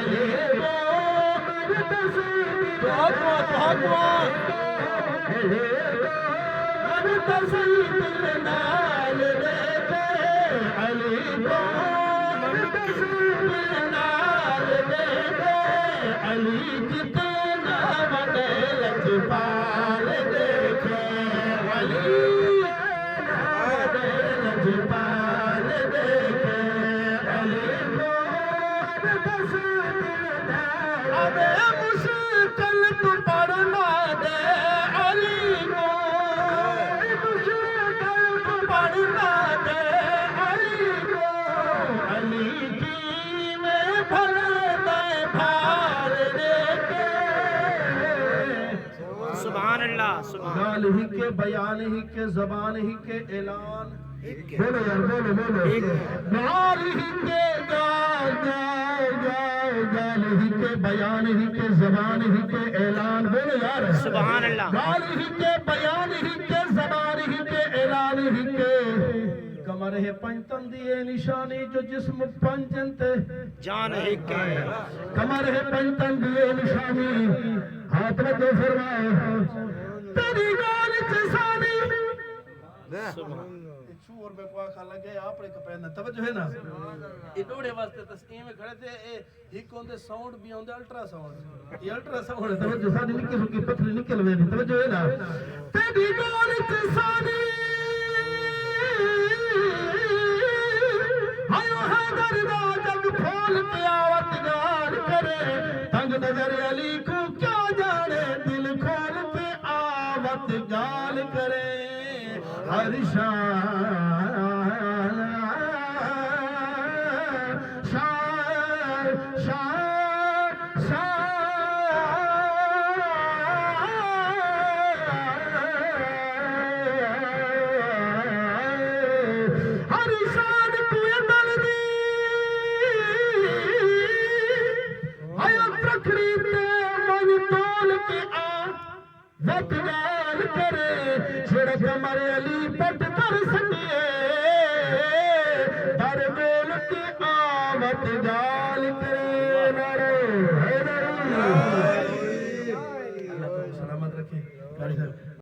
علی کو نال دیکھے علی کو نال دیکھے علی کتنا بڑے لجپال دیکھے علی لجپال دیکھے علی کو اب مشکل تو پڑھنا دے علی کو مشکل تو پڑھنا دے علی کو علی کی میں پھل دے پھال دیکھے سبحان اللہ سبحان گال ہی کے بیان ہی کے زبان ہی کے اعلان بولو یار بولو گال ہی کے گال ہی کے بیان ہی کے زبان ہی کے اعلان بولو یار سبحان اللہ گال ہی کے بیان ہی کے زبان ہی کے اعلان ہی کے کمر ہے پنجتن دیئے نشانی جو جسم پنجنتے جان ہی کے کمر ہے پنجتن دیئے نشانی ہاتھ میں دو فرمائے تیری گال چسانی چور بے کوئی خالا گئے آپ نے کپینا توجہ ہے نا یہ دوڑے واسطے تسکین میں کھڑے تھے ایک ہوندے ساؤنڈ بھی ہوندے الٹرا ساؤنڈ یہ الٹرا ساؤنڈ ہے توجہ ساری نکل کی پتھری نکل ہوئے نہیں توجہ ہے نا تیری گال چسانی ہائیو حیدر دا جگ پھول پہ آوت گال کرے تنگ نظر علی کو کیا جانے دل کھول پہ آوت گال کرے ہر ہمارے علی پٹ کر سکیے در گول کی آمد جا